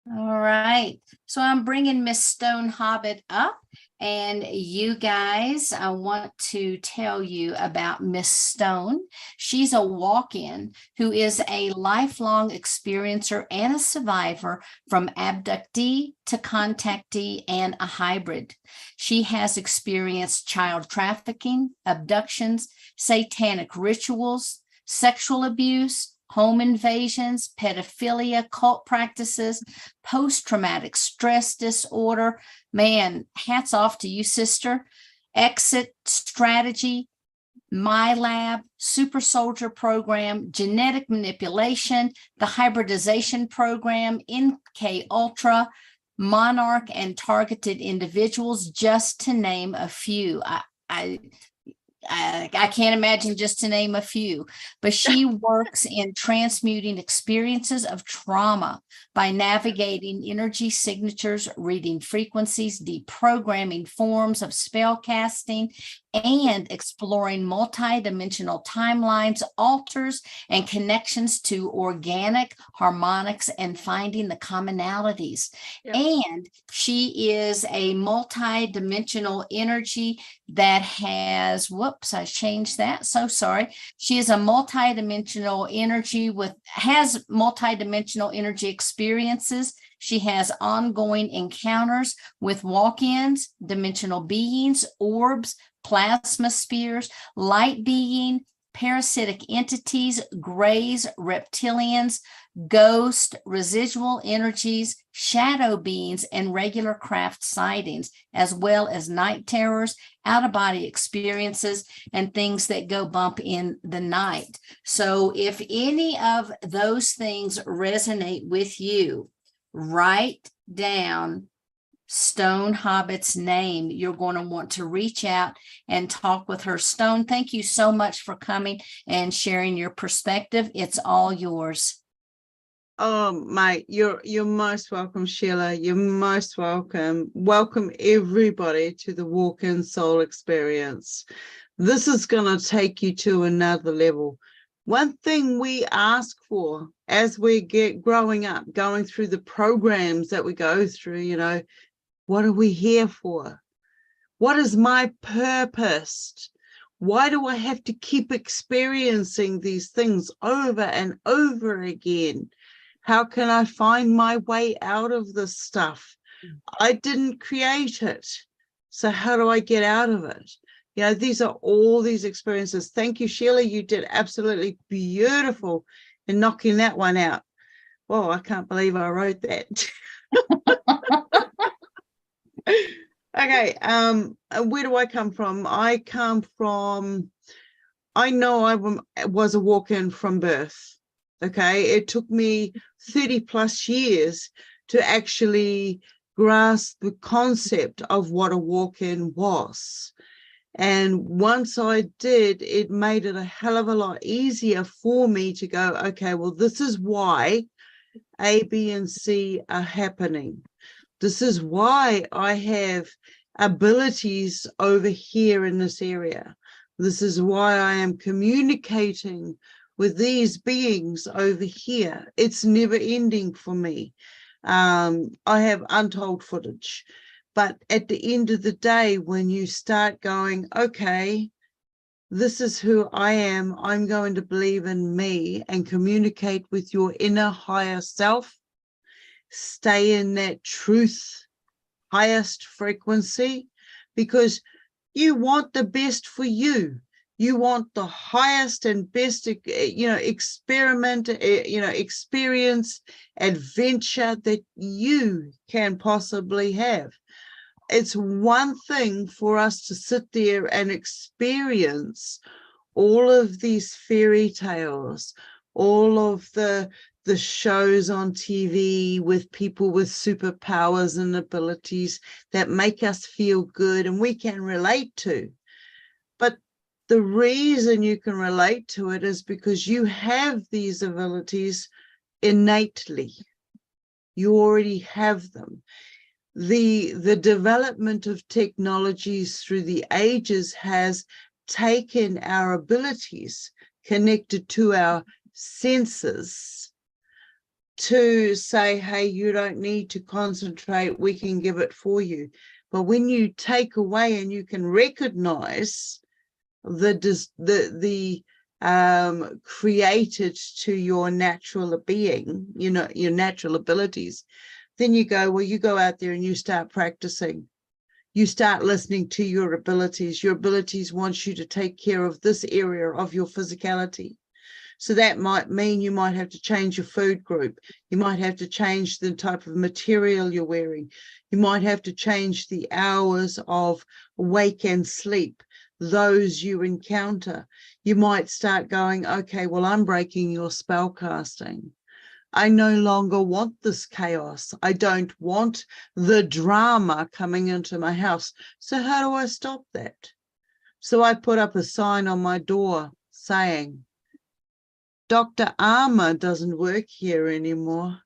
All right. So I'm bringing Miss Stone Hobbit up, and you guys, I want to tell you about Miss Stone. She's a walk-in who is a lifelong experiencer and a survivor from abductee to contactee and a hybrid. She has experienced child trafficking, abductions, satanic rituals, sexual abuse, home invasions, pedophilia, cult practices, post-traumatic stress disorder. Man, hats off to you, sister. Exit strategy, My Lab, Super Soldier Program, genetic manipulation, the hybridization program, NK Ultra, Monarch, and targeted individuals, just to name a few. I can't imagine, just to name a few, but she works in transmuting experiences of trauma by navigating energy signatures, reading frequencies, deprogramming forms of spell casting, and exploring multidimensional timelines, alters, and connections to organic harmonics and finding the commonalities. Yep. And she is a multidimensional energy that has, whoops, I changed that. So sorry. She is a multidimensional energy has multidimensional energy experiences. She has ongoing encounters with walk-ins, dimensional beings, orbs, plasma spheres, light being, parasitic entities, grays, reptilians, ghost, residual energies, shadow beings, and regular craft sightings, as well as night terrors, out-of-body experiences, and things that go bump in the night. So if any of those things resonate with you, write down Stone Hobbit's name. You're going to want to reach out and talk with her. Stone, thank you so much for coming and sharing your perspective. It's all yours. Oh, mate, you're most welcome, Sheila. You're most welcome. Welcome everybody to the Walk-In Soul Experience. This is going to take you to another level. One thing we ask for as we get growing up, going through the programs that we go through, you know, what are we here for? What is my purpose? Why do I have to keep experiencing these things over and over again? How can I find my way out of this stuff? I didn't create it. So how do I get out of it? You know, these are all these experiences. Thank you, Sheila. You did absolutely beautiful in knocking that one out. Whoa, I can't believe I wrote that. Okay, where do I come from? I know I was a walk-in from birth. Okay, it took me 30 plus years to actually grasp the concept of what a walk-in was. And once I did, it made it a hell of a lot easier for me to go, okay, well, this is why A, B, and C are happening. This is why I have abilities over here in this area. This is why I am communicating with these beings over here. It's never ending for me. I have untold footage. But at the end of the day, when you start going, okay, this is who I am, I'm going to believe in me and communicate with your inner higher self, stay in that truth, highest frequency, because you want the best for you. You want the highest and best, experience, adventure that you can possibly have. It's one thing for us to sit there and experience all of these fairy tales, all of the shows on TV with people with superpowers and abilities that make us feel good and we can relate to. But the reason you can relate to it is because you have these abilities innately. You already have them. The development of technologies through the ages has taken our abilities connected to our senses to say, hey, you don't need to concentrate, we can give it for you. But when you take away and you can recognize the created to your natural being, you know, your natural abilities, then you go, well, you go out there and you start practicing. You start listening to your abilities. Your abilities want you to take care of this area of your physicality. So that might mean you might have to change your food group. You might have to change the type of material you're wearing. You might have to change the hours of wake and sleep, those you encounter. You might start going, okay, well, I'm breaking your spell casting. I no longer want this chaos. I don't want the drama coming into my house. So how do I stop that? So I put up a sign on my door saying, Dr. Armour doesn't work here anymore.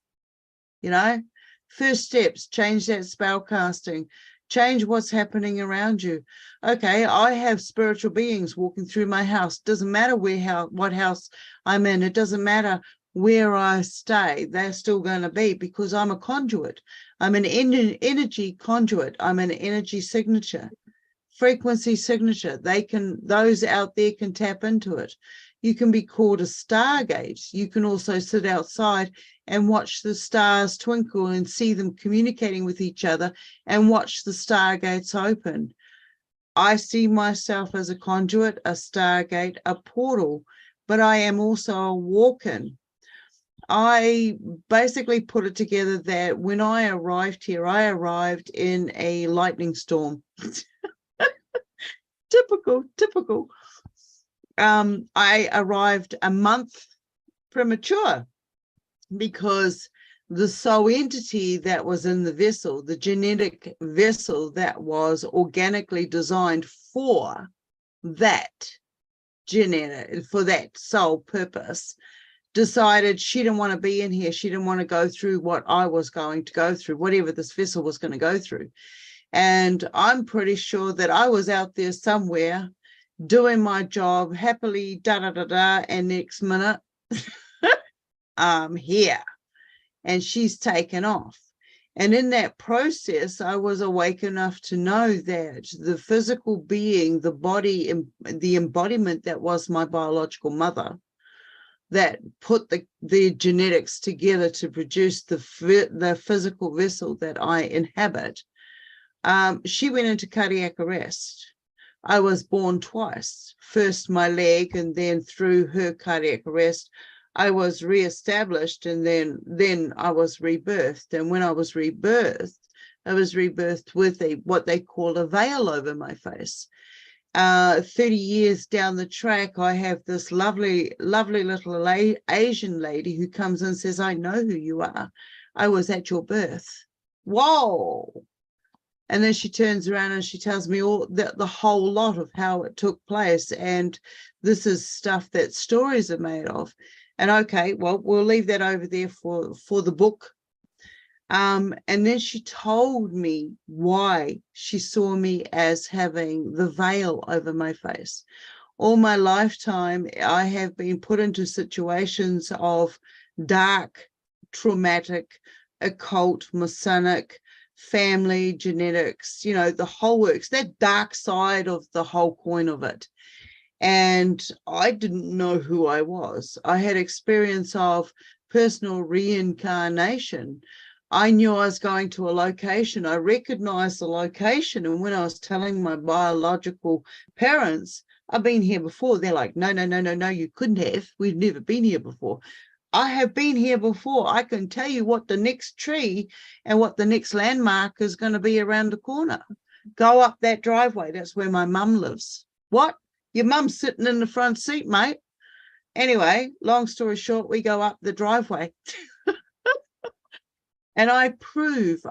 You know, first steps, change that spell casting, change what's happening around you. Okay, I have spiritual beings walking through my house. Doesn't matter what house I'm in. It doesn't matter where I stay. They're still going to be, because I'm a conduit. I'm an energy conduit. I'm an energy signature, frequency signature. Those out there can tap into it. You can be called a stargate. You can also sit outside and watch the stars twinkle and see them communicating with each other and watch the stargates open. I see myself as a conduit, a stargate, a portal, but I am also a walk-in. I basically put it together that when I arrived here, I arrived in a lightning storm. Typical. I arrived a month premature because the soul entity that was in the vessel, the genetic vessel that was organically designed for that for that soul purpose, decided she didn't want to be in here. She didn't want to go through what I was going to go through, whatever this vessel was going to go through. And I'm pretty sure that I was out there somewhere doing my job happily, and next minute, I'm here. And she's taken off. And in that process, I was awake enough to know that the physical being, the body, the embodiment that was my biological mother, that put the genetics together to produce the physical vessel that I inhabit, she went into cardiac arrest. I was born twice, first my leg, and then through her cardiac arrest, I was reestablished, and then I was rebirthed. And when I was rebirthed with what they call a veil over my face. 30 years down the track, I have this lovely little Asian lady who comes and says, I know who you are. I was at your birth. Whoa. And then she turns around and she tells me all the whole lot of how it took place. And this is stuff that stories are made of. And okay, well, we'll leave that over there for the book. And then she told me why she saw me as having the veil over my face. All my lifetime, I have been put into situations of dark, traumatic, occult, Masonic, family, genetics, you know, the whole works, that dark side of the whole coin of it. And I didn't know who I was. I had experience of personal reincarnation. I knew I was going to a location. I recognized the location. And when I was telling my biological parents, I've been here before, they're like, no, you couldn't have. We've never been here before. I have been here before. I can tell you what the next tree and what the next landmark is going to be around the corner. Go up that driveway. That's where my mum lives. What? Your mum's sitting in the front seat, mate. Anyway, long story short, we go up the driveway. And I prove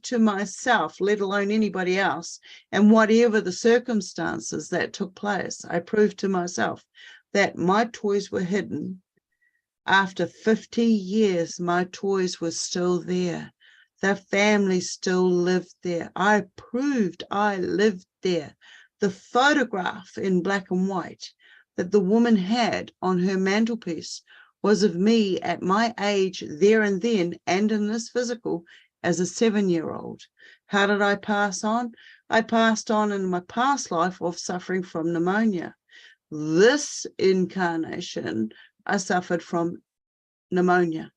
to myself, let alone anybody else, and whatever the circumstances that took place, I proved to myself that my toys were hidden. After 50 years, my toys were still there. The family still lived there. I proved I lived there. The photograph in black and white that the woman had on her mantelpiece was of me at my age there and then, and in this physical, as a 7-year-old. How did I pass on? I passed on in my past life of suffering from pneumonia. This incarnation, I suffered from pneumonia.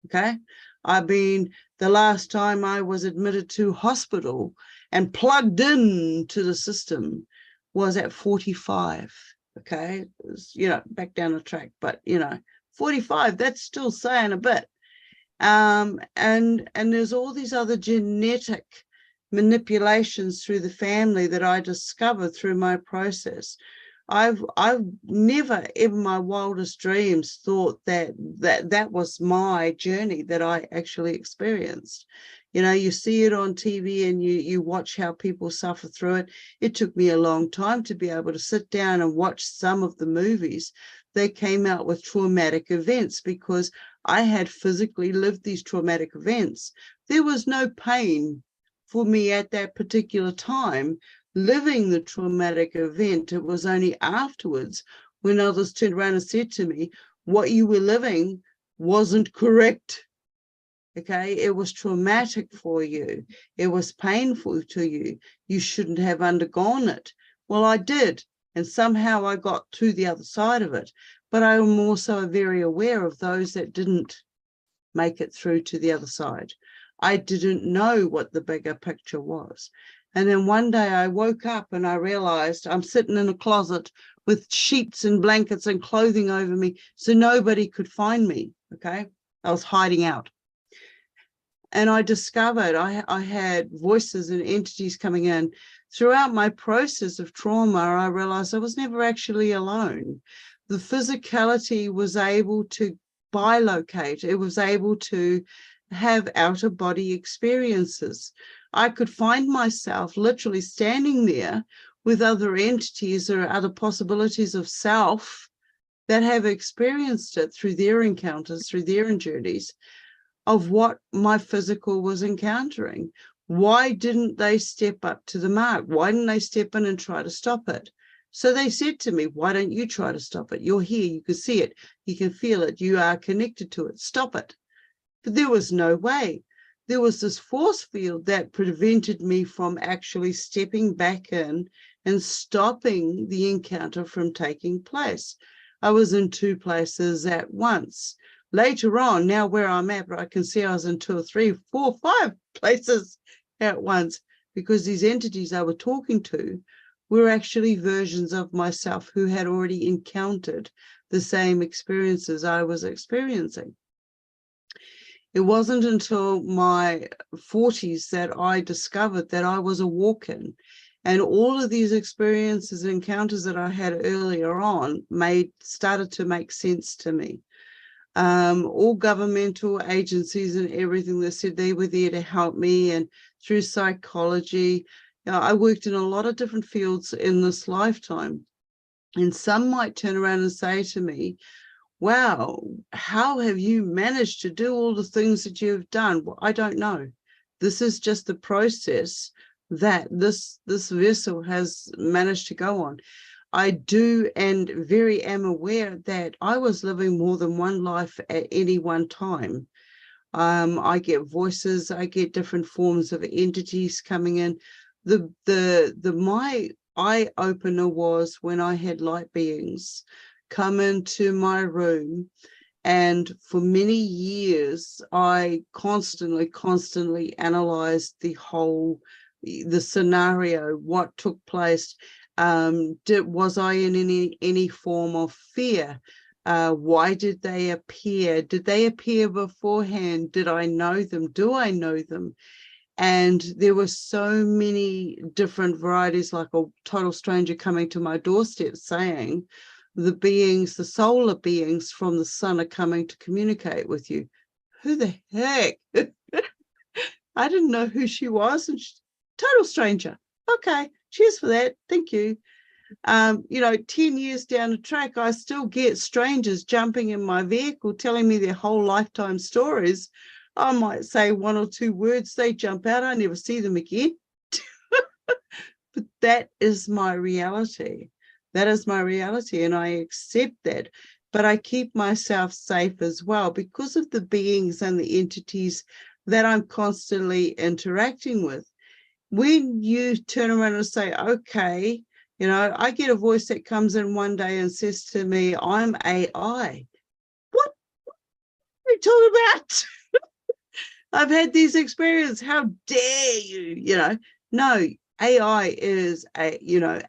Okay. The last time I was admitted to hospital and plugged in to the system was at 45. Okay. It was, back down the track, but 45, that's still saying a bit. And there's all these other genetic manipulations through the family that I discovered through my process. I've never in my wildest dreams thought that was my journey that I actually experienced. You see it on TV and you watch how people suffer through it. It took me a long time to be able to sit down and watch some of the movies that came out with traumatic events, because I had physically lived these traumatic events. There was no pain for me at that particular time living the traumatic event. It was only afterwards when others turned around and said to me, what you were living wasn't correct. Okay, it was traumatic for you. It was painful to you. You shouldn't have undergone it. Well, I did, and somehow I got to the other side of it. But I am also very aware of those that didn't make it through to the other side. I didn't know what the bigger picture was. And then one day I woke up and I realized I'm sitting in a closet with sheets and blankets and clothing over me, so nobody could find me. Okay, I was hiding out. And I discovered I had voices and entities coming in. Throughout my process of trauma, I realized I was never actually alone. The physicality was able to bilocate. It was able to have outer body experiences. I could find myself literally standing there with other entities or other possibilities of self that have experienced it through their encounters, through their journeys, of what my physical was encountering. Why didn't they step up to the mark? Why didn't they step in and try to stop it? So they said to me, why don't you try to stop it? You're here, you can see it, you can feel it, you are connected to it, stop it. But there was no way. There was this force field that prevented me from actually stepping back in and stopping the encounter from taking place. I was in 2 places at once. Later on, now where I'm at, I can see I was in 2 or 3, 4, 5 places at once, because these entities I was talking to were actually versions of myself who had already encountered the same experiences I was experiencing. It wasn't until my 40s that I discovered that I was a walk-in, and all of these experiences and encounters that I had earlier on started to make sense to me. All governmental agencies and everything, that said they were there to help me, and through psychology, I worked in a lot of different fields in this lifetime. And some might turn around and say to me, wow, how have you managed to do all the things that you've done? Well, I don't know. This is just the process that this vessel has managed to go on. I do and very am aware that I was living more than one life at any one time. I get voices, I get different forms of entities coming in. My eye opener was when I had light beings come into my room, and for many years I constantly analyzed the scenario, what took place. Was I in any form of fear? Why did they appear? Did they appear beforehand? Did I know them? Do I know them? And there were so many different varieties, like a total stranger coming to my doorstep saying, the solar beings from the sun are coming to communicate with you. Who the heck? I didn't know who she was. And total stranger. Okay, cheers for that. Thank you. 10 years down the track, I still get strangers jumping in my vehicle, telling me their whole lifetime stories. I might say 1 or 2 words, they jump out, I never see them again. But that is my reality. That is my reality, and I accept that. but I keep myself safe as well because of the beings and the entities that I'm constantly interacting with. When you turn around and say, okay, I get a voice that comes in one day and says to me, I'm AI. What are you talking about? I've had these experiences. How dare you? No, AI is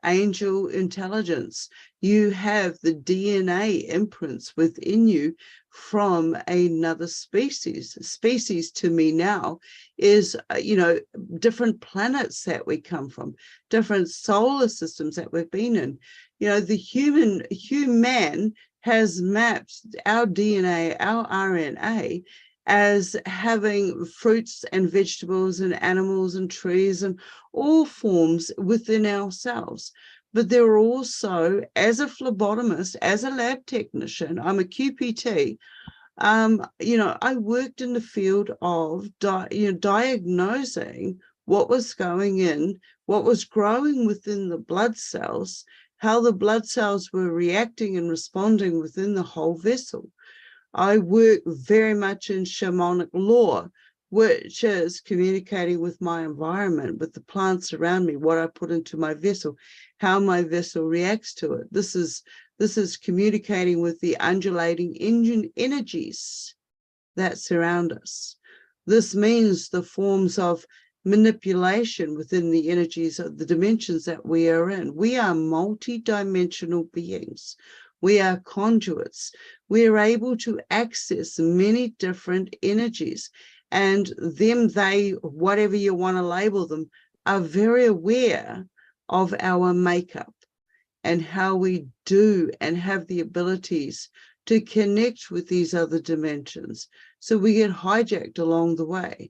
angel intelligence. You have the DNA imprints within you from another species. Species to me now is, different planets that we come from, different solar systems that we've been in. The human has mapped our DNA, our RNA, as having fruits and vegetables and animals and trees and all forms within ourselves. But there are also, as a phlebotomist, as a lab technician, I'm a QPT, I worked in the field of diagnosing what was going in, what was growing within the blood cells, how the blood cells were reacting and responding within the whole vessel. I work very much in shamanic law, which is communicating with my environment, with the plants around me, what I put into my vessel, how my vessel reacts to it. This is communicating with the undulating energies that surround us. This means the forms of manipulation within the energies of the dimensions that we are in. We are multi-dimensional beings. We are conduits. We are able to access many different energies, and they, whatever you want to label them, are very aware of our makeup and how we do and have the abilities to connect with these other dimensions. So we get hijacked along the way.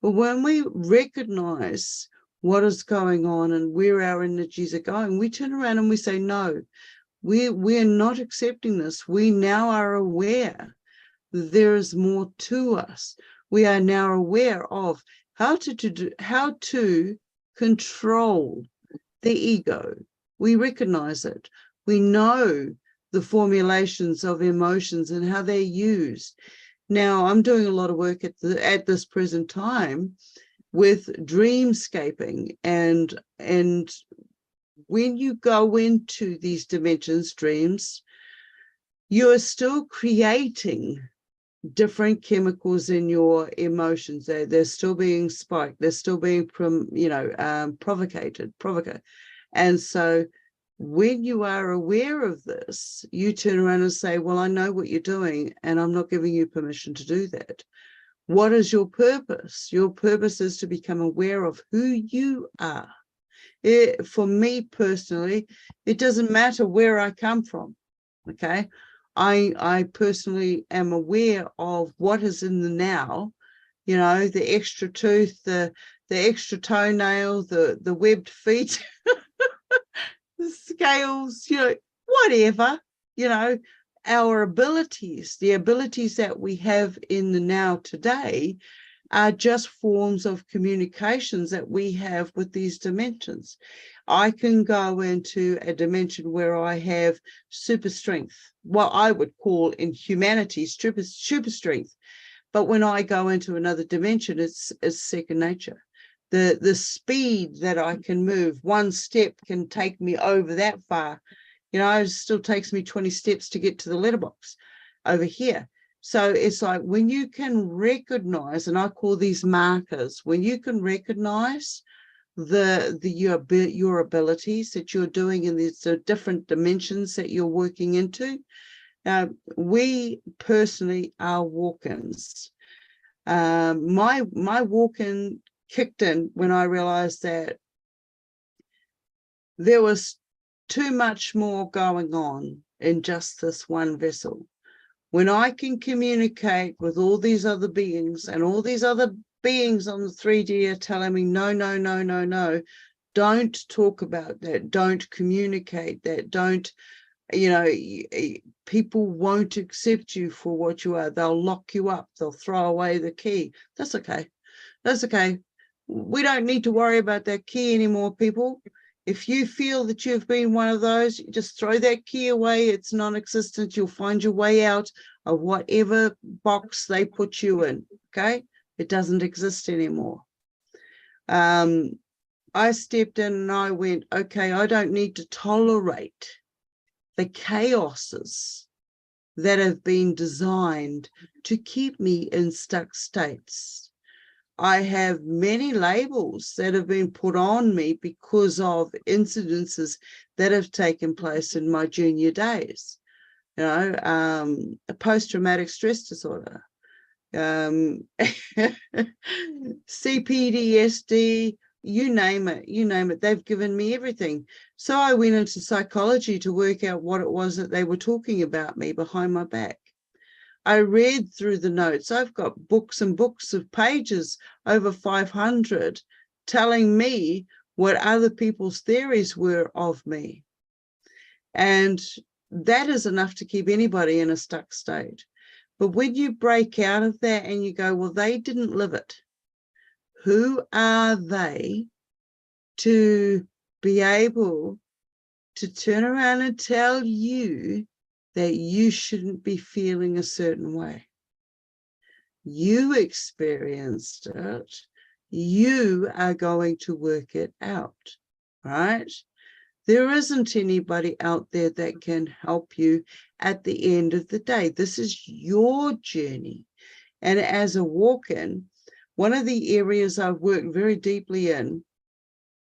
But when we recognize what is going on and where our energies are going, we turn around and we say, no, we're not accepting this. We now are aware that there is more to us. We are now aware of how to control the ego. We recognize it. We know the formulations of emotions and how they're used. Now, I'm doing a lot of work at this present time with dreamscaping, and when you go into these dimensions, dreams, you're still creating different chemicals in your emotions. They're still being spiked. They're still being provocated. And so when you are aware of this, you turn around and say, well, I know what you're doing, and I'm not giving you permission to do that. What is your purpose? Your purpose is to become aware of who you are. For me personally, it doesn't matter where I come from, okay? I personally am aware of what is in the now, the extra tooth, the extra toenail, the webbed feet, the scales, whatever, our abilities, the abilities that we have in the now today are just forms of communications that we have with these dimensions. I can go into a dimension where I have super strength, what I would call in humanity super strength. But when I go into another dimension, it's second nature. The speed that I can move, one step can take me over that far. It still takes me 20 steps to get to the letterbox over here. So it's like when you can recognize, and I call these markers, when you can recognize your abilities that you're doing in these different dimensions that you're working into, we personally are walk-ins. My walk-in kicked in when I realized that there was too much more going on in just this one vessel. When I can communicate with all these other beings, and all these other beings on the 3D are telling me, no, no, no, no, no, don't talk about that, don't communicate that, don't, people won't accept you for what you are. They'll lock you up, they'll throw away the key. That's okay. That's okay. We don't need to worry about that key anymore, people. If you feel that you've been one of those, just throw that key away. It's non-existent. You'll find your way out of whatever box they put you in, okay? It doesn't exist anymore. I stepped in and I went, okay, I don't need to tolerate the chaoses that have been designed to keep me in stuck states. I have many labels that have been put on me because of incidences that have taken place in my junior days. You know, a post-traumatic stress disorder, CPTSD, you name it, they've given me everything. So I went into psychology to work out what it was that they were talking about me behind my back. I read through the notes. I've got books and books of pages, over 500, telling me what other people's theories were of me. And that is enough to keep anybody in a stuck state. But when you break out of that and you go, well, they didn't live it. Who are they to be able to turn around and tell you that you shouldn't be feeling a certain way? You experienced it. You are going to work it out, right? There isn't anybody out there that can help you at the end of the day. This is your journey. And as a walk-in, one of the areas I've worked very deeply in,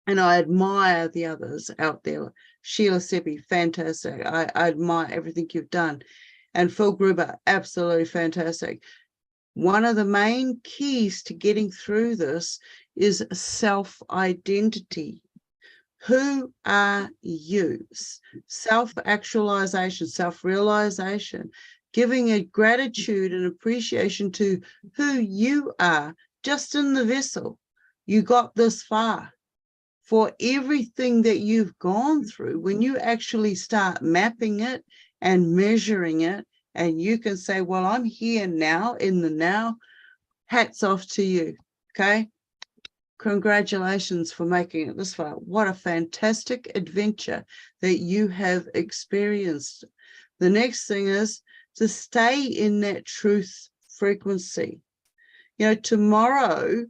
and I admire the others out there, Sheila Seppi, fantastic. I admire everything you've done. And Phil Gruber, absolutely fantastic. One of the main keys to getting through this is self-identity. Who are you? Self-actualization, self-realization, giving a gratitude and appreciation to who you are, just in the vessel. You got this far. For everything that you've gone through, when you actually start mapping it and measuring it, and you can say, well, I'm here now, in the now, hats off to you, okay? Congratulations for making it this far. What a fantastic adventure that you have experienced. The next thing is to stay in that truth frequency. You know, tomorrow,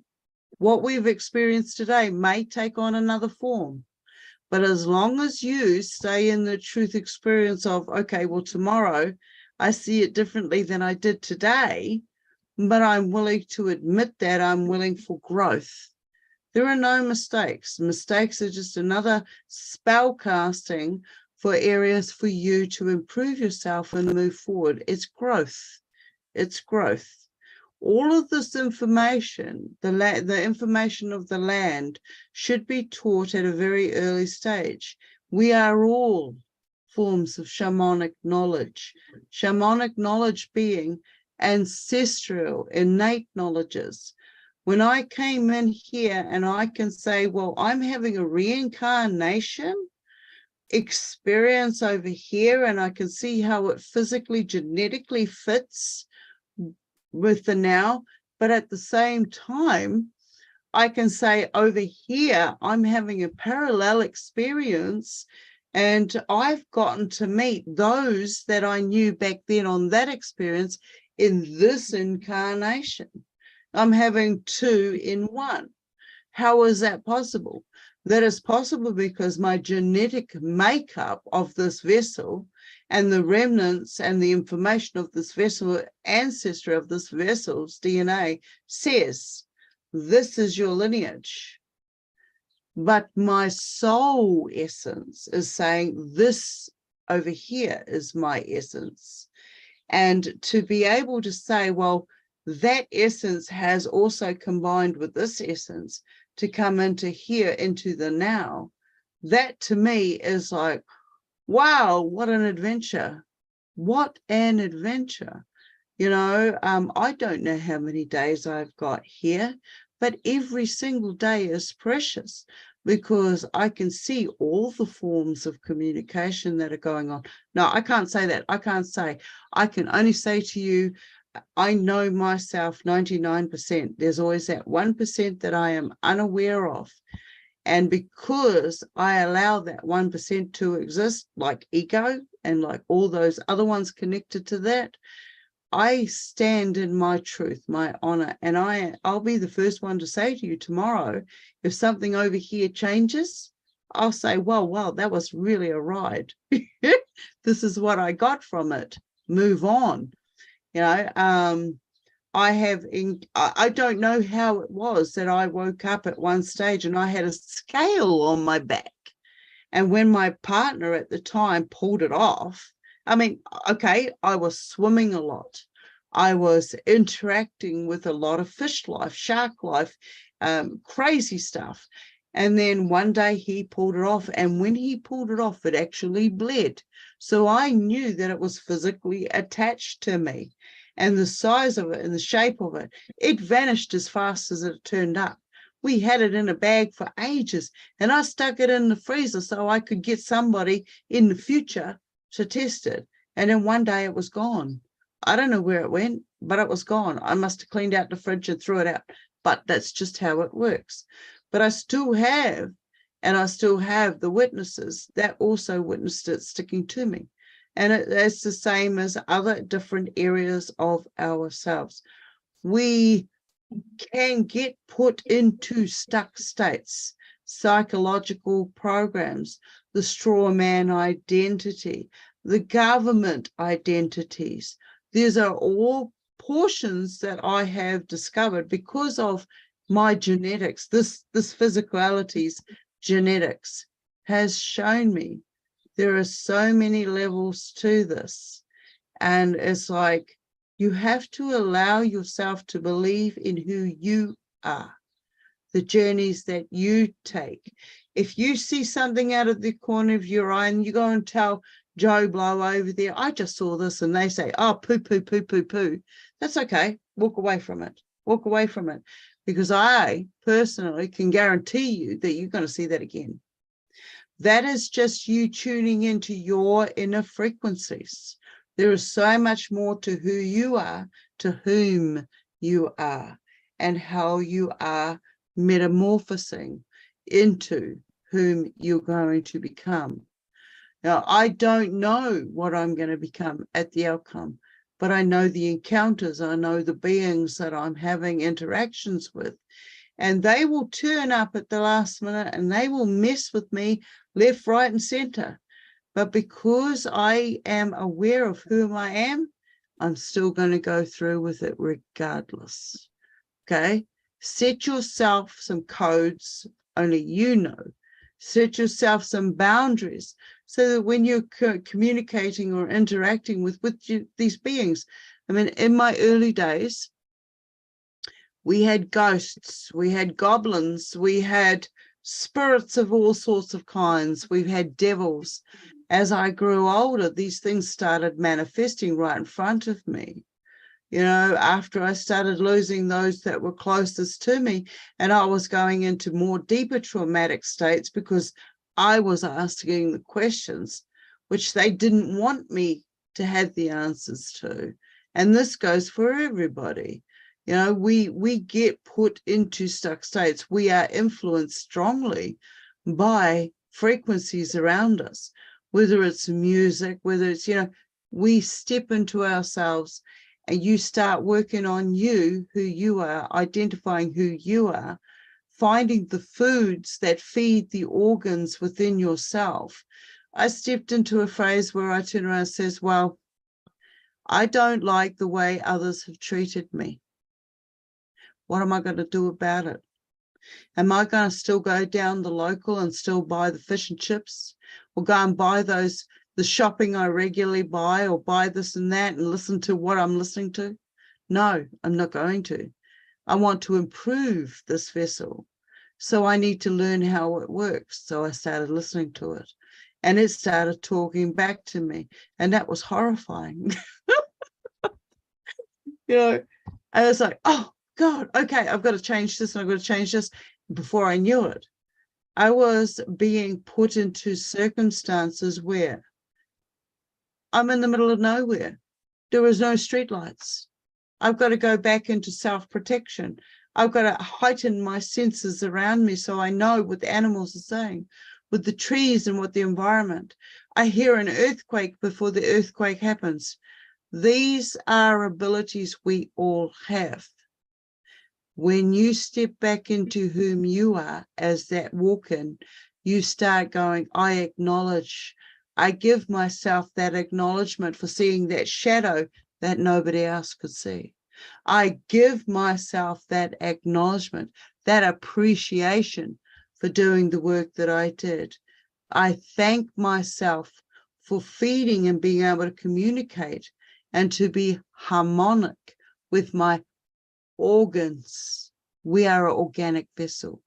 what we've experienced today may take on another form. But as long as you stay in the truth experience of, okay, well, tomorrow I see it differently than I did today, but I'm willing to admit that I'm willing for growth. There are no mistakes. Mistakes are just another spell casting for areas for you to improve yourself and move forward. It's growth. It's growth. All of this information, the information of the land, should be taught at a very early stage. We are all forms of shamanic knowledge being ancestral, innate knowledges. When I came in here and I can say, well, I'm having a reincarnation experience over here, and I can see how it physically, genetically fits with the now, but at the same time, I can say over here, I'm having a parallel experience, and I've gotten to meet those that I knew back then on that experience in this incarnation. I'm having two in one. How is that possible? That is possible because my genetic makeup of this vessel and the remnants and the information of this vessel, ancestry of this vessel's DNA, says, this is your lineage. But my soul essence is saying, this over here is my essence. And to be able to say, well, that essence has also combined with this essence to come into here, into the now, that to me is like, wow, what an adventure. What an adventure. You know, I don't know how many days I've got here, but every single day is precious because I can see all the forms of communication that are going on. No, I can't say that. I can't say. I can only say to you, I know myself 99%. There's always that 1% that I am unaware of. And because I allow that 1% to exist, like ego and like all those other ones connected to that, I stand in my truth, my honor, and I'll be the first one to say to you tomorrow, if something over here changes, I'll say, well, wow, that was really a ride. This is what I got from it. Move on. You know, I don't know how it was that I woke up at one stage and I had a scale on my back. And when my partner at the time pulled it off, I mean, okay, I was swimming a lot. I was interacting with a lot of fish life, shark life, crazy stuff. And then one day he pulled it off. And when he pulled it off, it actually bled. So I knew that it was physically attached to me. And the size of it and the shape of it, it vanished as fast as it turned up. We had it in a bag for ages, and I stuck it in the freezer so I could get somebody in the future to test it. And then one day it was gone. I don't know where it went, but it was gone. I must have cleaned out the fridge and threw it out. But that's just how it works. But I still have the witnesses that also witnessed it sticking to me. And it's the same as other different areas of ourselves. We can get put into stuck states, psychological programs, the straw man identity, the government identities. These are all portions that I have discovered because of my genetics. This physicality's genetics has shown me there are so many levels to this. And it's like, you have to allow yourself to believe in who you are, the journeys that you take. If you see something out of the corner of your eye and you go and tell Joe Blow over there, I just saw this, and they say, oh, poo, poo, poo, poo, poo. That's okay. Walk away from it. Walk away from it. Because I personally can guarantee you that you're going to see that again. That is just you tuning into your inner frequencies. There is so much more to who you are, to whom you are, and how you are metamorphosing into whom you're going to become. Now, I don't know what I'm going to become at the outcome, but I know the encounters, I know the beings that I'm having interactions with, and they will turn up at the last minute and they will mess with me left, right, and center. But because I am aware of whom I am, I'm still going to go through with it regardless. Okay? Set yourself some codes, only you know. Set yourself some boundaries so that when you're communicating or interacting with these beings, I mean, in my early days, we had ghosts, we had goblins, we had spirits of all sorts of kinds, we've had devils. As I grew older, these things started manifesting right in front of me. You know, after I started losing those that were closest to me, and I was going into more deeper traumatic states because I was asking the questions which they didn't want me to have the answers to. And this goes for everybody. You know, we get put into stuck states. We are influenced strongly by frequencies around us, whether it's music, whether it's, you know, we step into ourselves and you start working on you, who you are, identifying who you are, finding the foods that feed the organs within yourself. I stepped into a phase where I turn around and says, well, I don't like the way others have treated me. What am I going to do about it? Am I going to still go down the local and still buy the fish and chips, or go and buy the shopping I regularly buy, or buy this and that and listen to what I'm listening to? No, I'm not going to. I want to improve this vessel. So I need to learn how it works. So I started listening to it, and it started talking back to me. And that was horrifying. You know, and it's like, oh, God, okay, I've got to change this and I've got to change this. Before I knew it, I was being put into circumstances where I'm in the middle of nowhere. There was no streetlights. I've got to go back into self-protection. I've got to heighten my senses around me so I know what the animals are saying, with the trees and what the environment. I hear an earthquake before the earthquake happens. These are abilities we all have. When you step back into whom you are as that walk-in, you start going, I acknowledge, I give myself that acknowledgement for seeing that shadow that nobody else could see. I give myself that acknowledgement, that appreciation for doing the work that I did. I thank myself for feeding and being able to communicate and to be harmonic with my organs. We are an organic vessel.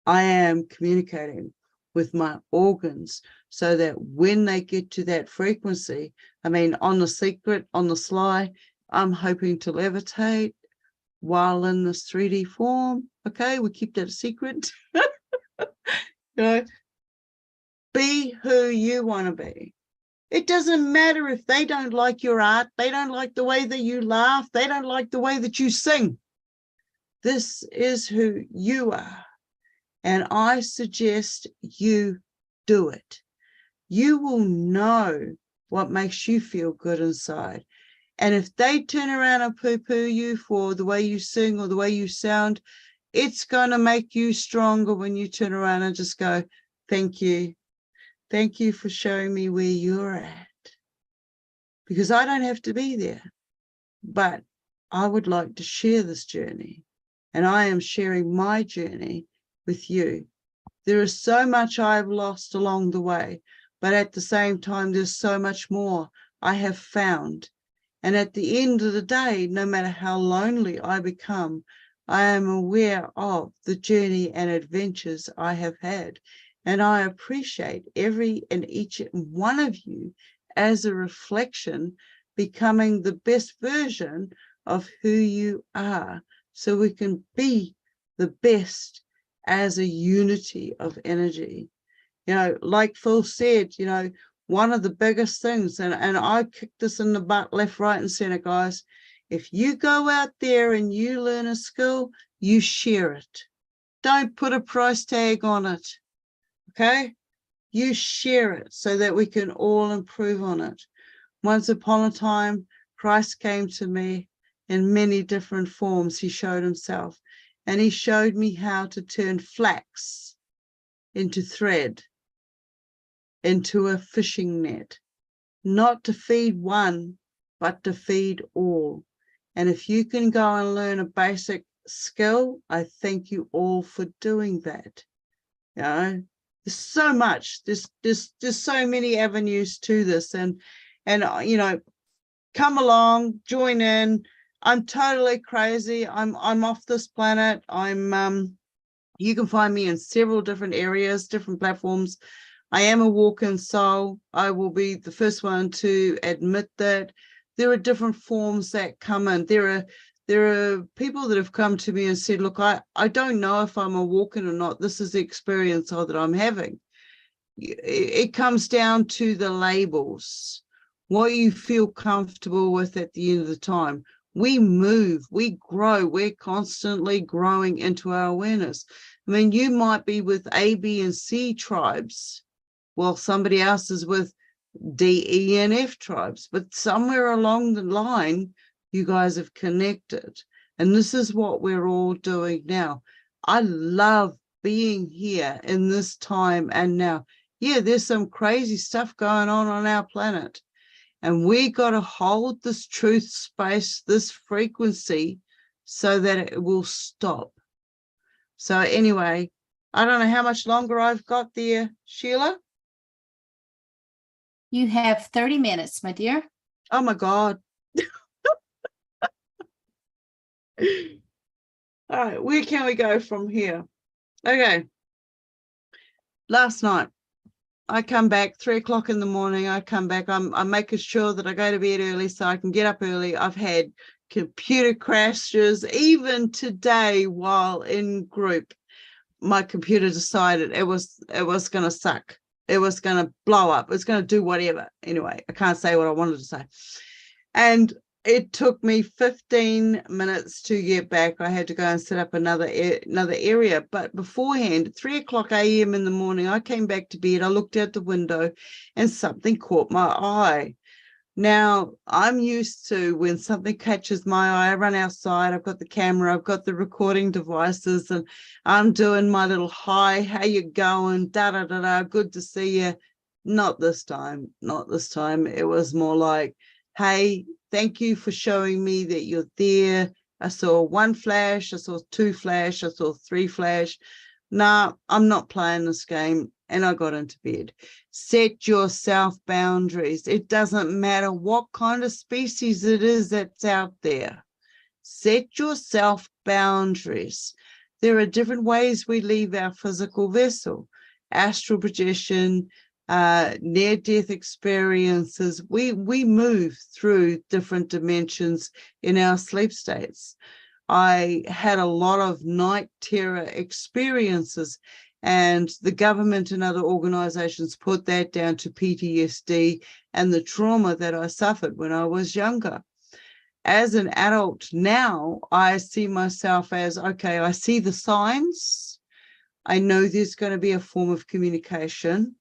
I am communicating with my organs so that when they get to that frequency, I mean, on the secret, on the sly, I'm hoping to levitate while in this 3D form. Okay, we keep that a secret. Be who you want to be. It doesn't matter if they don't like your art, they don't like the way that you laugh, they don't like the way that you sing. This is who you are. And I suggest you do it. You will know what makes you feel good inside. And if they turn around and poo-poo you for the way you sing or the way you sound, it's going to make you stronger when you turn around and just go, thank you. Thank you for showing me where you're at. Because I don't have to be there. But I would like to share this journey. And I am sharing my journey with you. There is so much I've lost along the way, but at the same time, there's so much more I have found. And at the end of the day, no matter how lonely I become, I am aware of the journey and adventures I have had. And I appreciate every and each one of you as a reflection, becoming the best version of who you are, so we can be the best as a unity of energy. You know, like Phil said, you know, one of the biggest things, and I kick this in the butt left, right, and center, guys. If you go out there and you learn a skill, you share it. Don't put a price tag on it. Okay? You share it so that we can all improve on it. Once upon a time, Christ came to me in many different forms. He showed himself, and he showed me how to turn flax into thread, into a fishing net, not to feed one, but to feed all. And if you can go and learn a basic skill, I thank you all for doing that. You know, there's so much, there's so many avenues to this, and you know, come along, join in. I'm totally crazy. I'm off this planet. You can find me in several different areas, different platforms. I am a walk-in soul. I will be the first one to admit that. There are different forms that come in. There are people that have come to me and said, look, I don't know if I'm a walk-in or not. This is the experience that I'm having. It comes down to the labels, what you feel comfortable with at the end of the time. We move, we grow, we're constantly growing into our awareness. I mean, you might be with A, B, and C tribes, while somebody else is with D, E, and F tribes, but somewhere along the line, you guys have connected. And this is what we're all doing now. I love being here in this time and now. Yeah, there's some crazy stuff going on our planet. And we got to hold this truth space, this frequency, so that it will stop. So anyway, I don't know how much longer I've got there, Sheila. You have 30 minutes, my dear. Oh my God. All right, where can we go from here? Okay. Last night, I come back 3 o'clock in the morning. I come back. I'm making sure that I go to bed early so I can get up early. I've had computer crashes. Even today, while in group, my computer decided it was going to suck. It was going to blow up. It's going to do whatever. Anyway, I can't say what I wanted to say. And It took me 15 minutes to get back. I had to go and set up another area. But beforehand, at 3 o'clock a.m. in the morning, I came back to bed. I looked out the window and something caught my eye. Now, I'm used to when something catches my eye, I run outside, I've got the camera, I've got the recording devices, and I'm doing my little hi, how you going, da-da-da-da, good to see you. Not this time, not this time. It was more like, hey, thank you for showing me that you're there. I saw one flash, I saw two flash, I saw three flash. Nah, I'm not playing this game. And I got into bed. Set yourself boundaries. It doesn't matter what kind of species it is that's out there. Set yourself boundaries. There are different ways we leave our physical vessel. Astral projection, near-death experiences. We move through different dimensions in our sleep states. I had a lot of night terror experiences, and the government and other organizations put that down to PTSD and the trauma that I suffered when I was younger. As an adult now, I see myself as, okay, I see the signs. I know there's going to be a form of communication.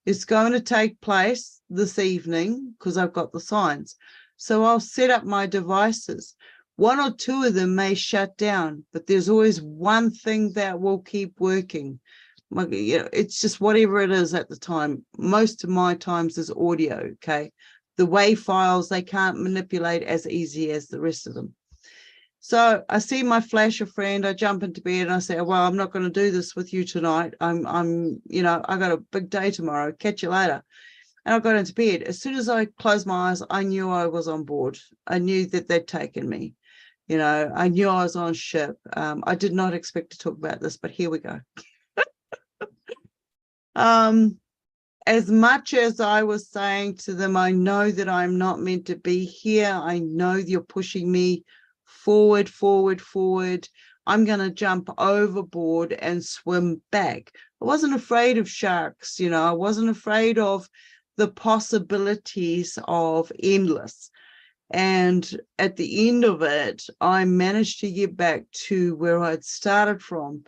It's going to take place this evening because I've got the signs. So I'll set up my devices. One or two of them may shut down, but there's always one thing that will keep working. It's just whatever it is at the time. Most of my times is audio, okay? The WAV files, they can't manipulate as easy as the rest of them. So I see my flasher friend, I jump into bed and I say, well, I'm not going to do this with you tonight. I got a big day tomorrow. Catch you later. And I got into bed. As soon as I closed my eyes, I knew I was on board. I knew that they'd taken me. I knew I was on ship. I did not expect to talk about this, but here we go. As much as I was saying to them, I know that I'm not meant to be here. I know you're pushing me forward. I'm going to jump overboard and swim back. I wasn't afraid of sharks. I wasn't afraid of the possibilities of endless. And at the end of it, I managed to get back to where I'd started from.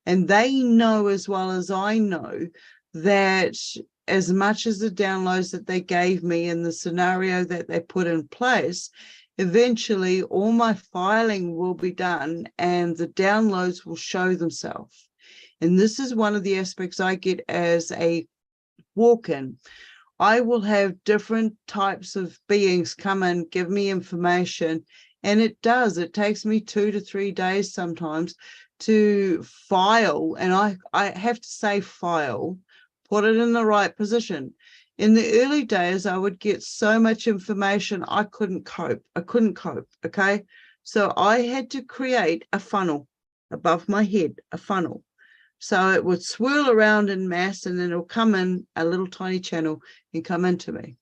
And they know as well as I know that as much as the downloads that they gave me and the scenario that they put in place, eventually all my filing will be done and the downloads will show themselves. And this is one of the aspects I get as a walk-in. I will have different types of beings come and give me information. And it takes me 2 to 3 days sometimes to file. And I have to say file, put it in the right position. In the early days, I would get so much information, I couldn't cope. Okay? So I had to create a funnel above my head, a funnel. So it would swirl around in mass and then it'll come in a little tiny channel and come into me.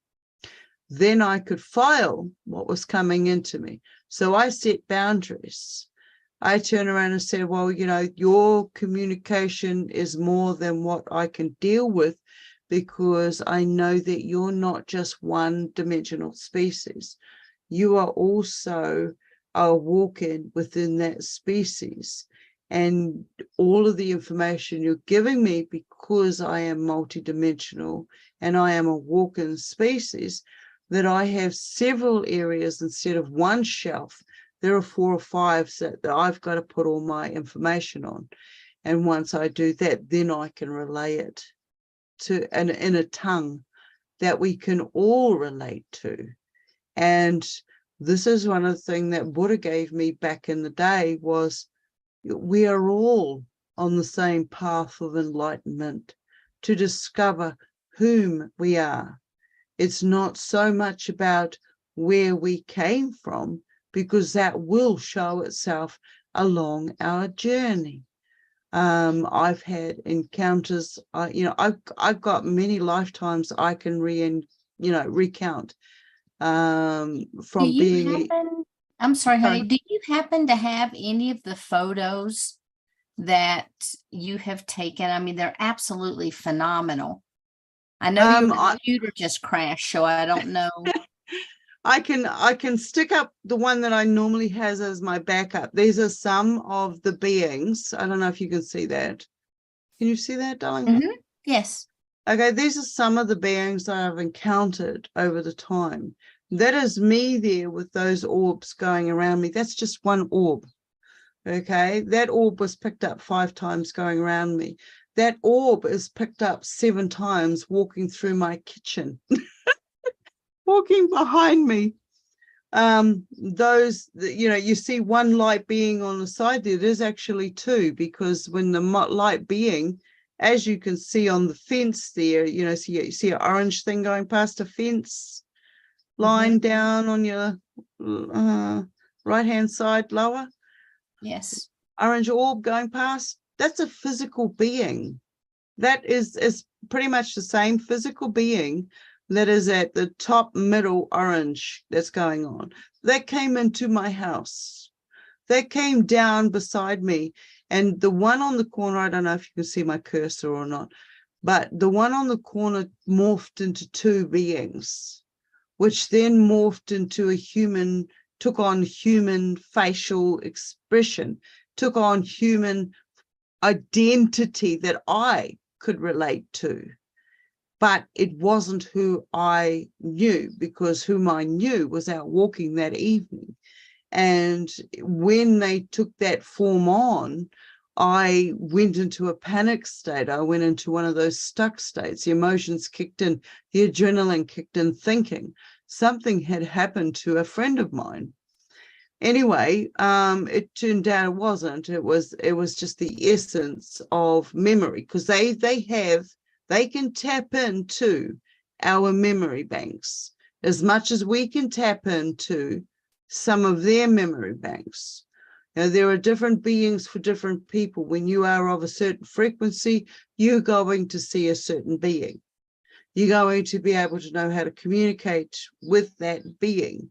Then I could file what was coming into me. So I set boundaries. I turn around and say, well, your communication is more than what I can deal with, because I know that you're not just one-dimensional species. You are also a walk-in within that species. And all of the information you're giving me, because I am multidimensional and I am a walk-in species, that I have several areas instead of one shelf. There are 4 or 5 that I've got to put all my information on. And once I do that, then I can relay it in a tongue that we can all relate to. And this is one of the things that Buddha gave me back in the day was, we are all on the same path of enlightenment to discover whom we are. It's not so much about where we came from, because that will show itself along our journey. I've had encounters, I've got many lifetimes I can recount from being. I'm sorry, honey. Do you happen to have any of the photos that you have taken? I mean, they're absolutely phenomenal. I know your computer just crashed, so I don't know. I can stick up the one that I normally has as my backup. These are some of the beings. I don't know if you can see that. Can you see that, darling? Yes. Okay, these are some of the beings that I've encountered over the time. That is me there with those orbs going around me. That's just one orb. Okay, that orb was picked up 5 times going around me. That orb is picked up 7 times walking through my kitchen, walking behind me. Those, you know, you see one light being on the side there. There's actually 2, because when the light being, as you can see on the fence there, you know, so you see an orange thing going past a fence line down on your right hand side lower. Yes. Orange orb going past, that's a physical being. That is pretty much the same physical being that is at the top middle orange that's going on. That came into my house. That came down beside me. And the one on the corner, I don't know if you can see my cursor or not, but the one on the corner morphed into 2 beings, which then morphed into a human, took on human facial expression, took on human identity that I could relate to. But it wasn't who I knew, because whom I knew was out walking that evening. And when they took that form on, I went into a panic state. I went into one of those stuck states. The emotions kicked in, the adrenaline kicked in, thinking something had happened to a friend of mine. Anyway, it turned out it wasn't. It was just the essence of memory, because they can tap into our memory banks as much as we can tap into some of their memory banks. Now, there are different beings for different people. When you are of a certain frequency, you're going to see a certain being. You're going to be able to know how to communicate with that being.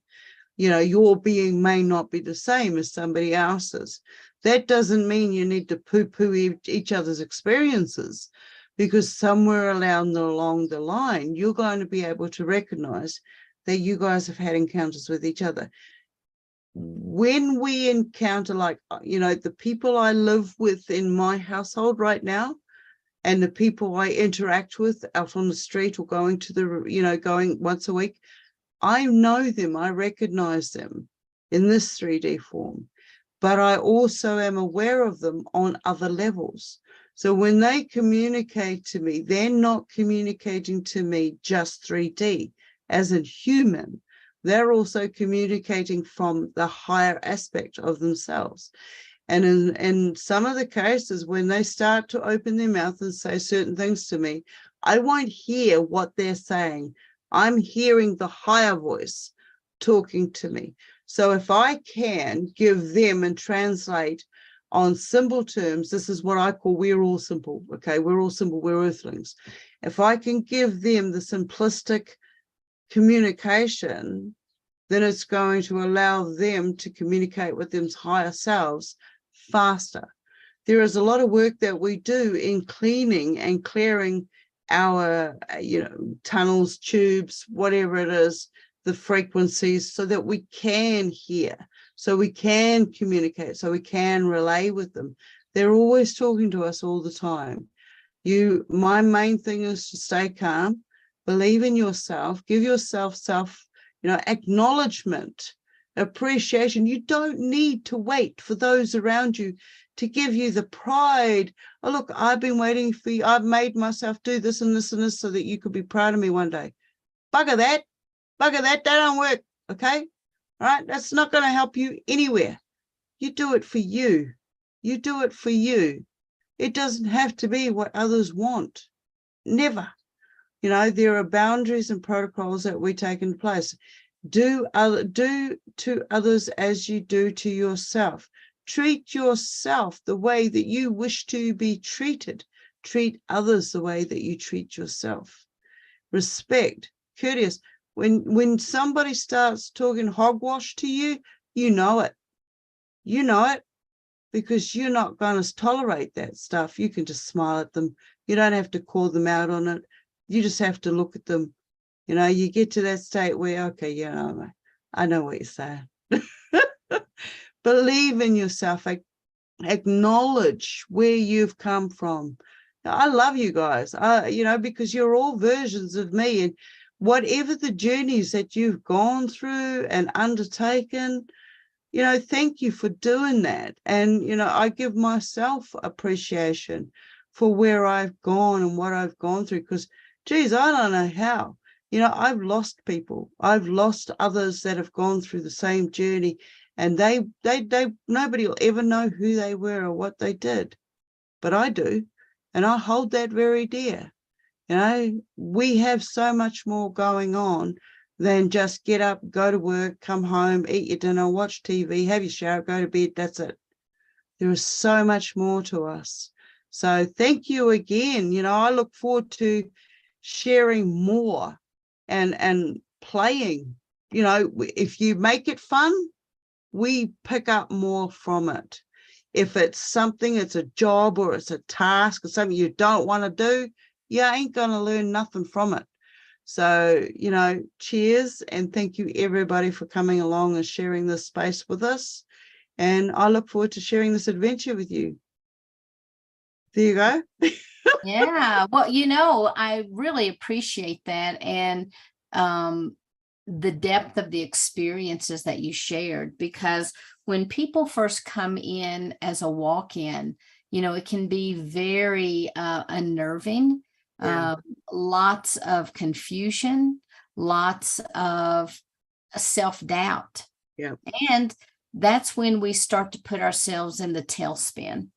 You know, your being may not be the same as somebody else's. That doesn't mean you need to poo-poo each other's experiences, because somewhere along the line, you're going to be able to recognize that you guys have had encounters with each other. When we encounter, like, you know, the people I live with in my household right now, and the people I interact with out on the street or going to the, you know, going once a week, I know them, I recognize them in this 3D form, but I also am aware of them on other levels. So when they communicate to me, they're not communicating to me just 3D as a human. They're also communicating from the higher aspect of themselves. And in some of the cases, when they start to open their mouth and say certain things to me, I won't hear what they're saying. I'm hearing the higher voice talking to me. So if I can give them and translate on simple terms, this is what I call we're all simple. Okay, we're all simple, we're earthlings. If I can give them the simplistic communication, then it's going to allow them to communicate with them's higher selves faster. There is a lot of work that we do in cleaning and clearing our, you know, tunnels, tubes, whatever it is, the frequencies, so that we can hear, so we can communicate, so we can relay with them. They're always talking to us all the time. My main thing is to stay calm, believe in yourself, give yourself acknowledgement, appreciation. You don't need to wait for those around you to give you the pride. Oh, look, I've been waiting for you. I've made myself do this and this and this so that you could be proud of me one day. Bugger that. That don't work. Okay. All right. That's not going to help you anywhere. You do it for you. You do it for you. It doesn't have to be what others want. Never. You know, there are boundaries and protocols that we take into place. Do to others as you do to yourself. Treat yourself the way that you wish to be treated. Treat others the way that you treat yourself. Respect, courteous. When somebody starts talking hogwash to you, you know it. You know it, because you're not going to tolerate that stuff. You can just smile at them. You don't have to call them out on it. You just have to look at them. You know, you get to that state where, okay, you know, I know what you're saying. Believe in yourself. Acknowledge where you've come from. I love you guys, because you're all versions of me, and whatever the journeys that you've gone through and undertaken, thank you for doing that. And, I give myself appreciation for where I've gone and what I've gone through, because, geez, I don't know how. I've lost people. I've lost others that have gone through the same journey, and they nobody will ever know who they were or what they did, but I do, and I hold that very dear. We have so much more going on than just get up, go to work, come home, eat your dinner, watch TV, have your shower, go to bed. That's it. There is so much more to us. So thank you again. I look forward to sharing more and playing. If you make it fun, we pick up more from it. If it's something, it's a job or it's a task or something you don't want to do, you ain't going to learn nothing from it. So, cheers, and thank you everybody for coming along and sharing this space with us. And I look forward to sharing this adventure with you. There you go. Yeah. Well, I really appreciate that. And the depth of the experiences that you shared, because when people first come in as a walk-in, it can be very unnerving. Yeah. Lots of confusion, lots of self-doubt. Yeah. And that's when we start to put ourselves in the tailspin.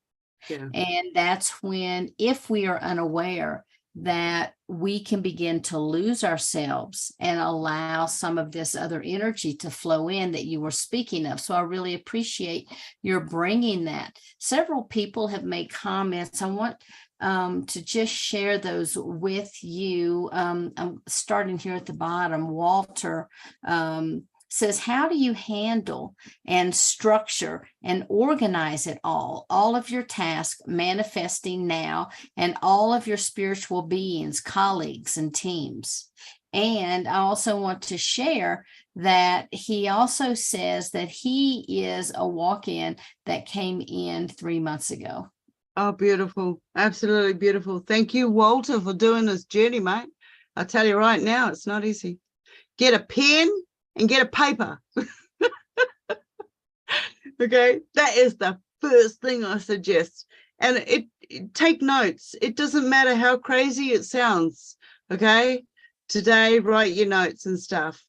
Yeah. And that's when, if we are unaware, that we can begin to lose ourselves and allow some of this other energy to flow in that you were speaking of. So I really appreciate your bringing that. Several people have made comments. I want to just share those with you. I'm starting here at the bottom. Walter says, how do you handle and structure and organize it all of your tasks manifesting now, and all of your spiritual beings, colleagues, and teams? And I also want to share that he also says that he is a walk-in that came in 3 months ago. Oh, beautiful. Absolutely beautiful. Thank you, Walter, for doing this journey, mate. I tell you right now, it's not easy. Get a pen and get a paper. Okay, that is the first thing I suggest. And take notes. It doesn't matter how crazy it sounds. Okay, today write your notes and stuff.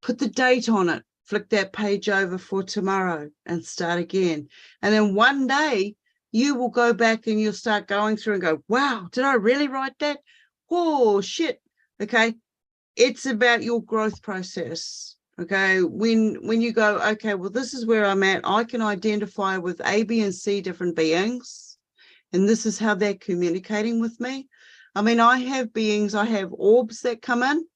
Put the date on it. Flick that page over for tomorrow and start again. And then one day you will go back and you'll start going through and go, wow, did I really write that? Oh, shit. Okay, it's about your growth process. Okay, when you go, okay, well, this is where I'm at. I can identify with A, B, and C different beings, and this is how they're communicating with me. I mean, I have beings, I have orbs that come in,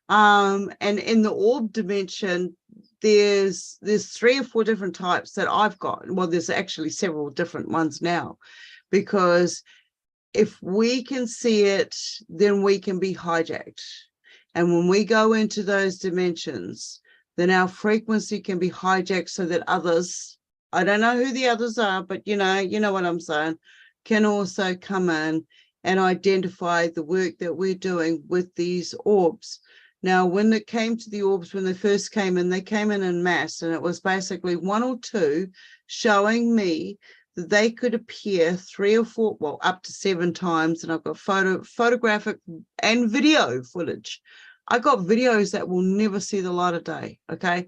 and in the orb dimension, there's 3 or 4 different types that I've got. Well, there's actually several different ones now, because if we can see it, then we can be hijacked. And when we go into those dimensions, then our frequency can be hijacked so that others, I don't know who the others are, but you know what I'm saying, can also come in and identify the work that we're doing with these orbs. Now, when it came to the orbs, when they first came in, they came in mass, and it was basically 1 or 2 showing me that they could appear 3 or 4, well, up to 7 times. And I've got photographic and video footage. I got videos that will never see the light of day, okay?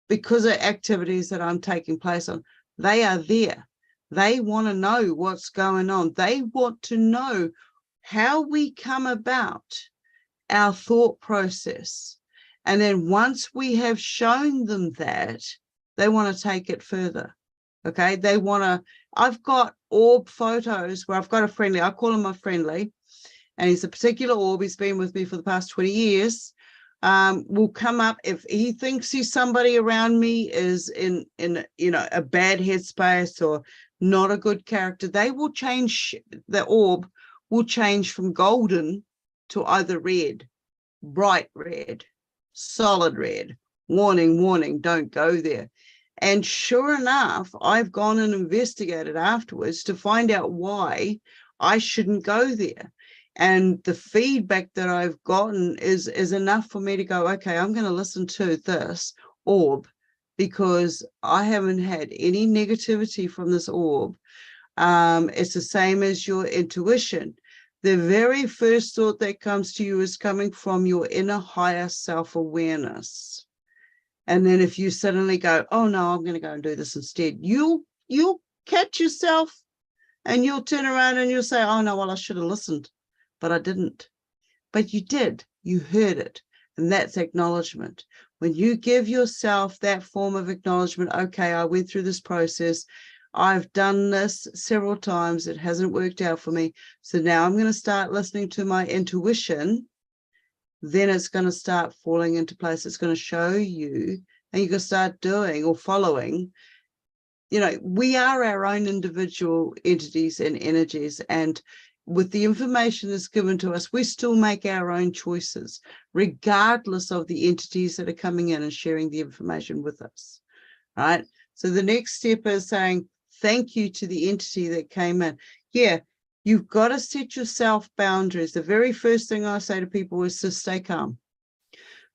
Because of activities that I'm taking place on. They are there. They want to know what's going on. They want to know how we come about our thought process. And then once we have shown them that, they want to take it further. Okay, they want to, I've got orb photos where I've got a friendly, I call him a friendly, and he's a particular orb. He's been with me for the past 20 years. Will come up if he thinks he's somebody around me is in a bad headspace or not a good character. They will change, the orb will change from golden to either red, bright red, solid red, warning, warning, don't go there. And sure enough, I've gone and investigated afterwards to find out why I shouldn't go there. And the feedback that I've gotten is enough for me to go, okay, I'm going to listen to this orb, because I haven't had any negativity from this orb. It's the same as your intuition. The very first thought that comes to you is coming from your inner higher self-awareness. And then if you suddenly go, oh no, I'm going to go and do this instead, you'll catch yourself and you'll turn around and you'll say, oh no, well, I should have listened, but I didn't. But you did, you heard it. And that's acknowledgement. When you give yourself that form of acknowledgement, okay, I went through this process, I've done this several times, it hasn't worked out for me, so now I'm going to start listening to my intuition, then it's going to start falling into place. It's going to show you, and you can start doing or following. You know, we are our own individual entities and energies, and with the information that's given to us, we still make our own choices, regardless of the entities that are coming in and sharing the information with us, right? So the next step is saying thank you to the entity that came in. Yeah, you've got to set yourself boundaries. The very first thing I say to people is to stay calm.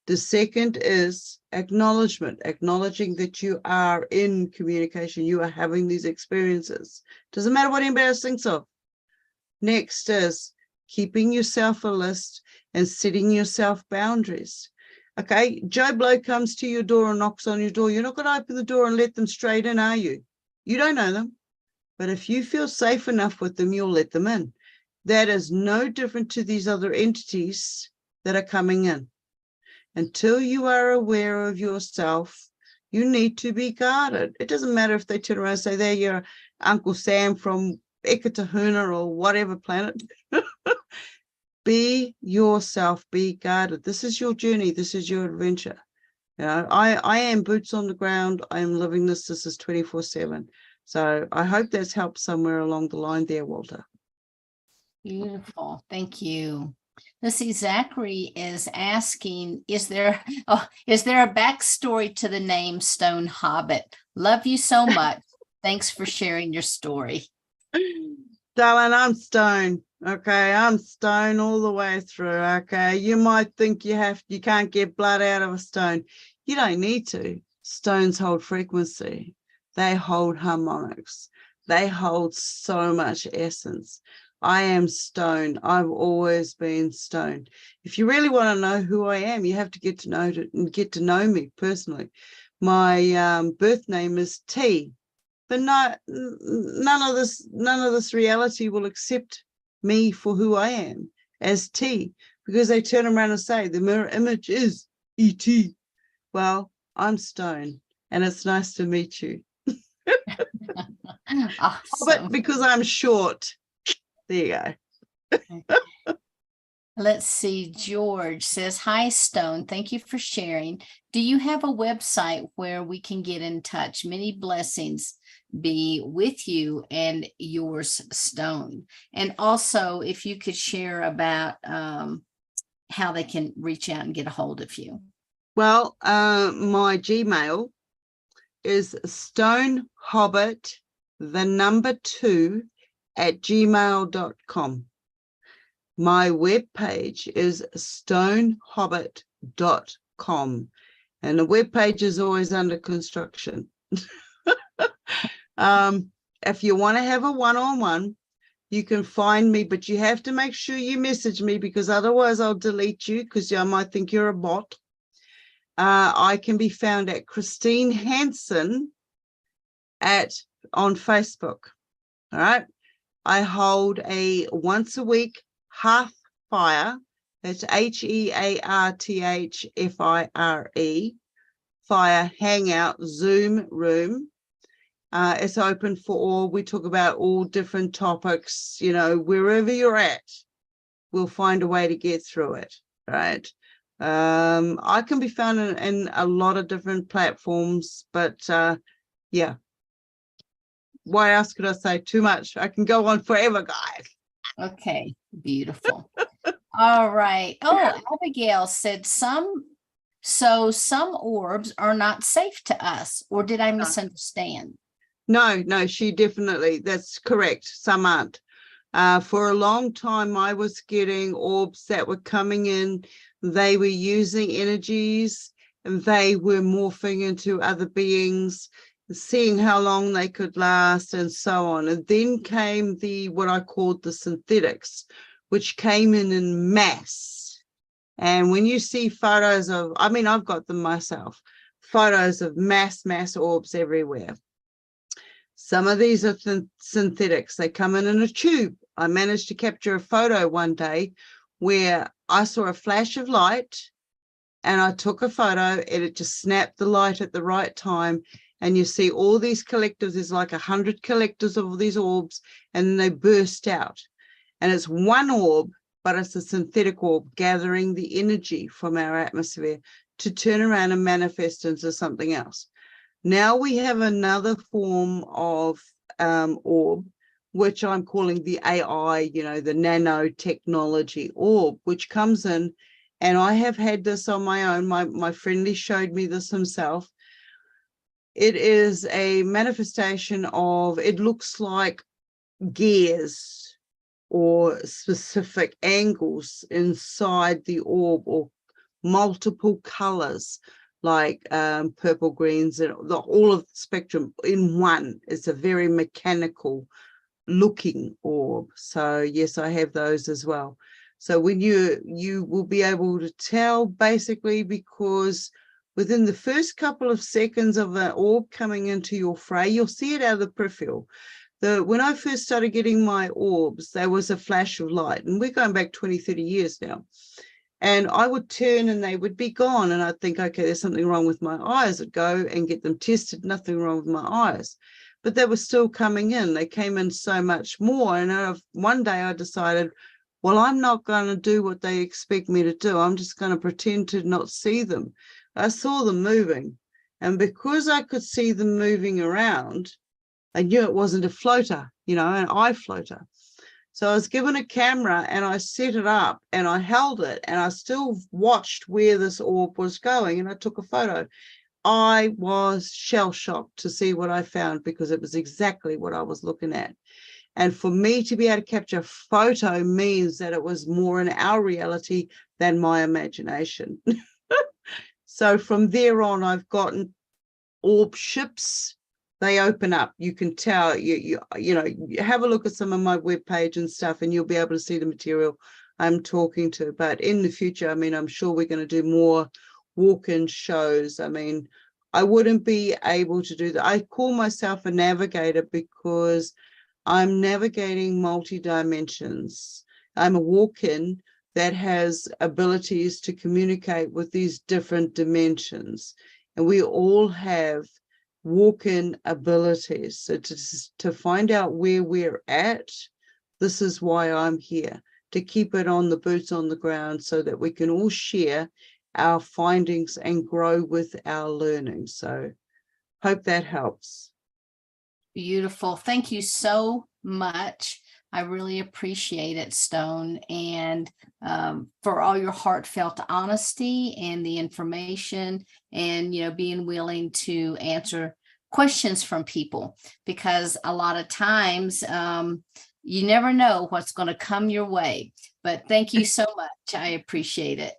The second is acknowledgement, acknowledging that you are in communication, you are having these experiences. Doesn't matter what anybody else thinks of. Next is keeping yourself a list and setting yourself boundaries. Okay, Joe Blow comes to your door and knocks on your door. You're not going to open the door and let them straight in, are you? You don't know them. But if you feel safe enough with them, you'll let them in. That is no different to these other entities that are coming in. Until you are aware of yourself, you need to be guarded. It doesn't matter if they turn around and say, there you're Uncle Sam from Ekatahuna or whatever planet. Be yourself, be guarded. This is your journey. This is your adventure. You know, I am boots on the ground. I am living this. This is 24/7. So I hope that's helped somewhere along the line there, Walter. Beautiful. Thank you. Let's see, Zachary is asking, is there a backstory to the name Stone Hobbit? Love you so much. Thanks for sharing your story. Darling, I'm stone. Okay, I'm stone all the way through. Okay, you might think you can't get blood out of a stone. You don't need to. Stones hold frequency. They hold harmonics. They hold so much essence. I am stone. I've always been stone. If you really want to know who I am, you have to get to know me personally. My birth name is T, but none of this reality will accept me for who I am as T, because they turn around and say the mirror image is ET. Well, I'm stone, and it's nice to meet you. Awesome. But because I'm short. There you go. Let's see. George says, hi, Stone. Thank you for sharing. Do you have a website where we can get in touch? Many blessings be with you and yours, Stone. And also, if you could share about how they can reach out and get a hold of you. Well, my Gmail is stonehobbit, 2 @gmail.com. My webpage is stonehobbit.com, and the webpage is always under construction. If you want to have a one-on-one, you can find me, but you have to make sure you message me, because otherwise I'll delete you, because I might think you're a bot. I can be found at Christine Hansen on Facebook. All right. I hold a once a week hearth fire. That's HEARTHFIRE fire hangout Zoom room. It's open for all. We talk about all different topics. You know, wherever you're at, we'll find a way to get through it. Right. I can be found in a lot of different platforms, but yeah. Why else could I say? Too much. I can go on forever, guys. Okay, beautiful. All right. Oh, Abigail said some So some orbs are not safe to us, or did I misunderstand? No, she definitely, that's correct. Some aren't. For a long time, I was getting orbs that were coming in. They were using energies and they were morphing into other beings, seeing how long they could last and so on. And then came what I called the synthetics, which came in mass. And when you see photos of, I mean, I've got them myself, photos of mass orbs everywhere. Some of these are synthetics. They come in a tube. I managed to capture a photo one day where I saw a flash of light and I took a photo and it just snapped the light at the right time. And you see all these collectors, there's like 100 collectors of these orbs, and then they burst out. And it's one orb, but it's a synthetic orb gathering the energy from our atmosphere to turn around and manifest into something else. Now we have another form of orb, which I'm calling the AI, the nanotechnology orb, which comes in, and I have had this on my own. My friendly showed me this himself. It is a manifestation of, it looks like gears or specific angles inside the orb, or multiple colors, like purple, greens, and all of the spectrum in one. It's a very mechanical looking orb. So yes, I have those as well. So when you will be able to tell, basically, because within the first couple of seconds of an orb coming into your fray, you'll see it out of the peripheral. When I first started getting my orbs, there was a flash of light, and we're going back 20, 30 years now. And I would turn and they would be gone. And I'd think, okay, there's something wrong with my eyes. I'd go and get them tested, nothing wrong with my eyes. But they were still coming in. They came in so much more. And one day I decided, well, I'm not going to do what they expect me to do. I'm just going to pretend to not see them. I saw them moving. And because I could see them moving around, I knew it wasn't a floater, an eye floater. So I was given a camera and I set it up and I held it and I still watched where this orb was going, and I took a photo. I was shell-shocked to see what I found, because it was exactly what I was looking at. And for me to be able to capture a photo means that it was more in our reality than my imagination. So from there on, I've gotten orb ships. They open up. You can tell, you have a look at some of my webpage and stuff, and you'll be able to see the material I'm talking to. But in the future, I mean, I'm sure we're going to do more walk-in shows. I mean, I wouldn't be able to do that. I call myself a navigator because I'm navigating multi-dimensions. I'm a walk-in that has abilities to communicate with these different dimensions. And we all have walk-in abilities. So to find out where we're at, this is why I'm here, to keep it on the boots on the ground, so that we can all share our findings and grow with our learning. So hope that helps. Beautiful. Thank you so much. I really appreciate it, Stone, and for all your heartfelt honesty and the information, and being willing to answer questions from people, because a lot of times you never know what's going to come your way. But thank you so much. I appreciate it.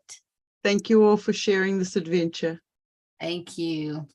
Thank you all for sharing this adventure. Thank you.